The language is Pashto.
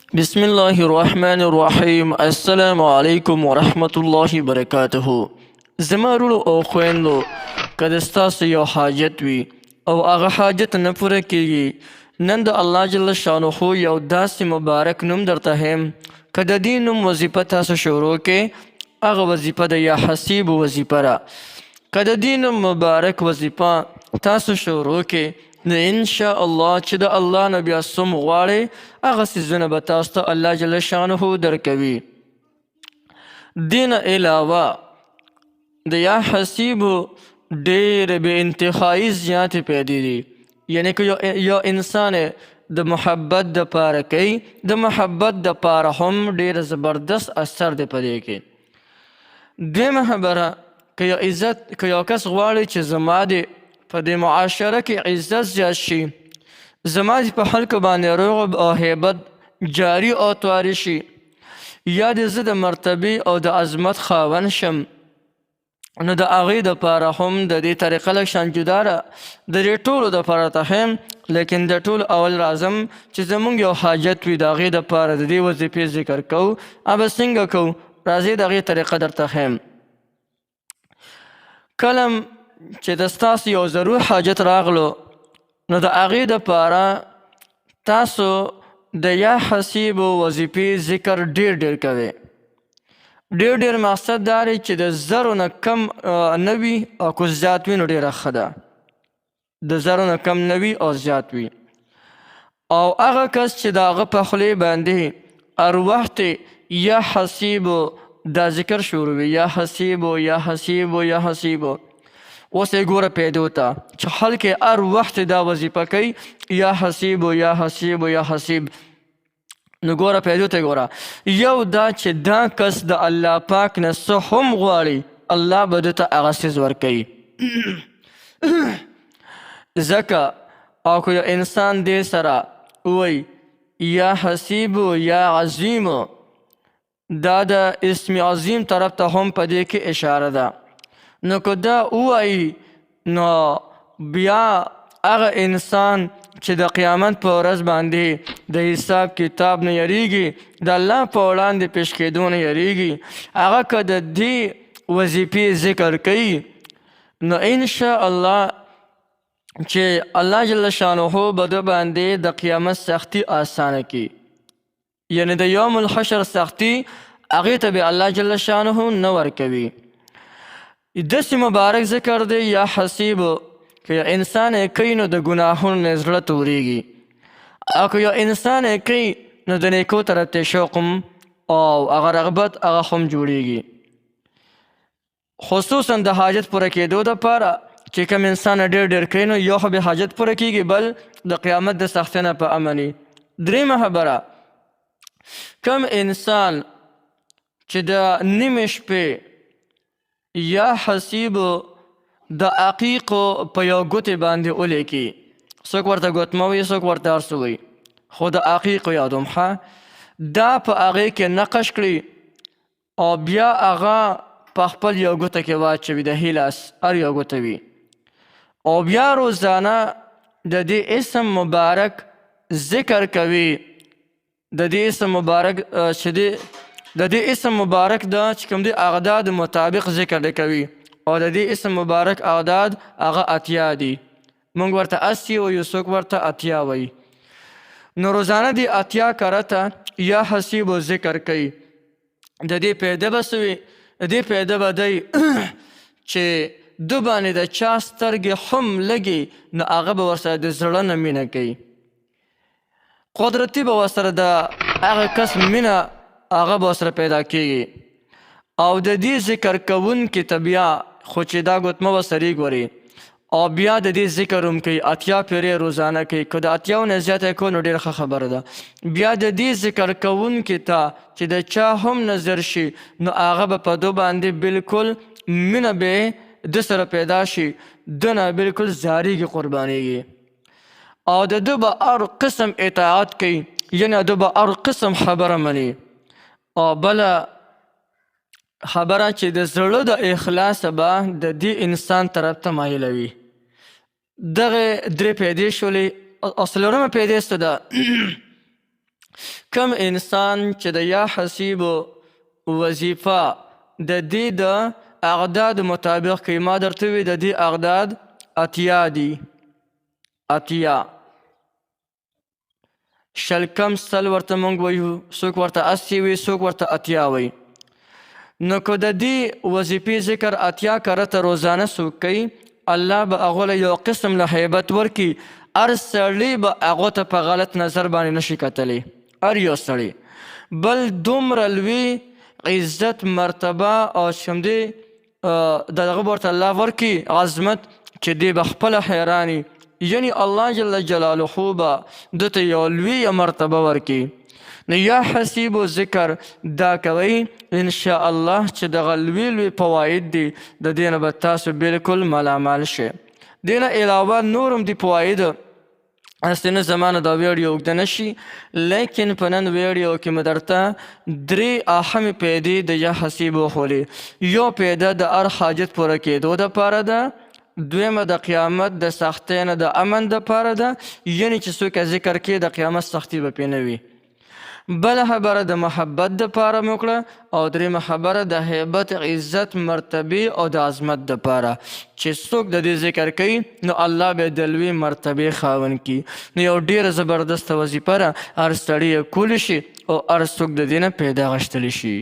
بسم الله الرحمن الرحیم. السلام علیکم ورحمت الله وبرکاته. زما ورونو او خویندو، که د ستاسو یو حاجت وي او هغه حاجت نه پوره کیږي، نن د الله جل شانه یو داسې مبارک نوم درته یم. که د دې نوم وظیفه تاسو شروع کې، هغه وظیفه د یا حسیب وظیفه ده. که د دې نوم مبارک وظیفه تاسو شروع کې، نو انشاء الله چې د الله نه بیا څوم غواړئ هغه څیزونه به تاسو ته الله جل شانه درکوي. دې نه علاوه د یا حسیبو ډېرې بې انتهایي زیاتې پیدې دي. یعنې که یو انسان د محبت دپاره کوي، د محبت دپاره هم ډېر زبردست اثر دی په دې کې. دویمه خبره، که یو کس غواړي چې زما د په دې معاشره کې عزت زیات شي، زما د په خلکو باندې رعب او هیبت جاري او تواري شي، یا د زه د مرتبې او د عظمت خاوند شم، نو د هغې دپاره هم د دې طریقه لږ شان جدا ده. د دې ټولو دپاره ته ښیم، لیکن د ټول اول راځم چې زمونږ یو حاجت وي، د هغې دپاره د دې وظیفې ذکر کوو. به څنګه کوو؟ راځئ د هغې طریقه درته ښیم. کله چې د ستاسو یو ضرور حاجت راغلو، نو د هغې دپاره تاسو د یا حسیبو وظیفې ذکر ډېر کوئ. ډېر مقصد دا دی چې د زرو نه کم نه وي، او که زیات وي نو ډېره ښه ده. د زرو نه کم نه وي او زیات وي. او هغه کس چې د هغه په خولې باندې هر وخت یا حسیبو دا ذکر شروع وي، یا حسیبو یا حسیبو یا حسیبو، اوس یې ګوره پیدو ته چې خلک هر وخت دا وظیفه کوي، یا حسیبو یا حسیبو یا حسیب. نو ګوره پیدو ته ګوره، یو دا چې دا کس د الله پاک نه څه هم غواړي، الله به ده ته هغه څیز ورکوي. ځکه او که یو انسان دې سره ووایي یا حسیبو یا عظیمو، دا د اسم عظیم طرف ته هم په دې کې اشاره ده. نو که دا ووایي، نو بیا هغه انسان چې د قیامت په ورځ باندې د حساب کتاب نه یریږي، د الله په وړاندې پیش کېدو نه یریږي، هغه که د دې وظیفې ذکر کوي، نو انشاء الله چې الله جل شانه به ده باندې د قیامت سختي آسانه کړي. یعنې د یوم الحشر سختي هغې ته به الله جل شانه نه ورکوي. داسې مبارک ذکر دی یا حسیبو، که یو انسان یې کوي نو د ګناهونو نه زړه تورېږي، او که یو انسان یې کوي نو د نیکو طرف ته شوق او هغه رغبت هغه هم جوړېږي. خصوصا د حاجت پوره کېدو دپاره چې کوم انسان ډېر کوي، نو یو خو به حاجت پوره کېږي، بل د قیامت د سختۍ نه په امن وي. درېیمه خبره، کوم انسان چې د نیمې شپې یا حسیبو د عقیقو په یو ګوتې باندې ولیکي، څوک ورته ګوتمه وایي، څوک ورته هر څه وایي، خو د عقیقو یادوم ښه، دا په هغې کې نقش کړي او بیا هغه په خپل یو ګوته کې واچوي، د هیلاس هر یو ګوته وي، او بیا روزانه د دې اسم مبارک ذکر کوي. د دې اسم مبارک چې د دې اسم مبارک دا چې کوم دی اعداد مطابق ذکر دی کوي، او د دې اسم مبارک اعداد هغه اتیا دي. موږ ورته 80 وایو، څوک ورته اتیا وایي. نو روزانه د اتیا کرته یا حسیبو ذکر کوي. د دې پیده به څه وي؟ د دې پیده به دی چې ده باندې د چا سترګې هم لګي، نو هغه به ورسره د زړه نه مینه کوي. قدرتي به ورسره د هغه کس مینه هغه به ورسره پیدا کېږي. او د دې ذکر کوونکي ته بیا خو چې دا ګوتمه ورسره ګوري، او بیا د دې ذکر هم کوي، اتیا پیرې روزانه کوي. که د اتیاو نه زیاته کوو نو ډېره ښه خبره ده. بیا د دې ذکر کوونکي ته چې د چا هم نظر شي، نو هغه به په ده باندې بالکل مینه به ده سره پیدا شي، ده نه بالکل زاریږي، قربانیږي، او د ده به هر قسم اطاعت کوي، یعنې ده به هر قسم خبره مني. او بله خبره چې د زړه د اخلاص به د دې انسان طرف ته مایلوي. دغه درې پیدې شولې. او څلورمه پیدې څه ده؟ کم انسان چې د یا حسیب وظیفه د دې د اعداد مطابق کوي، ما درته وی د دې اعداد اتیا دي، اتیا. شل کم سل ورته موږ وایو، څوک ورته 80 وي، څوک ورته اتیا وي. نو که د دې وظیفې ذکر اتیا کرته روزانه څوک کوي، الله به هغو له یو قسم له هیبت ورکي، هر سړی به هغو ته په غلط نظر باندې نشي کتلی، هر یو سړی. بل دومره لوی عزت مرتبه او همدې دغه به ورته الله ورکي عظمت چې دی به خپله حیراني، یعنی الله جل جلاله به دته یو لوی مرتبه ورکي. نو یا حسیب و ذکر دا کوئ انشاء الله چې دغه لوی لوی فواید دي، د دې نه به تاسو بالکل مالامال شئ. دې نه علاوه نور هم دي فواید، هسې نه زمانه دا ویډیو اوږده نه شي، لیکن په نن ویډیو کې مې درته 3 اهمې پیدې د یا حسیب وښولې. یو پیده د هر حاجت پوره کېدو دپاره ده، دویمه د قیامت د سختۍ نه د امن دپاره ده، یعنې چې څوک ذکر کوي د قیامت سختي به پرې نه وي. بله خبره د محبت دپاره مې وکړه، او درېیمه خبره د هیبت عزت مرتبې او د عظمت دپاره چې څوک د دې ذکر کوي نو الله به د لوی مرتبې خاوند کړي. نو یو ډېره زبردسته وظیفه ده، هر سړی یې کولی شي او هر څوک د دې نه پیدا غشتلی شي.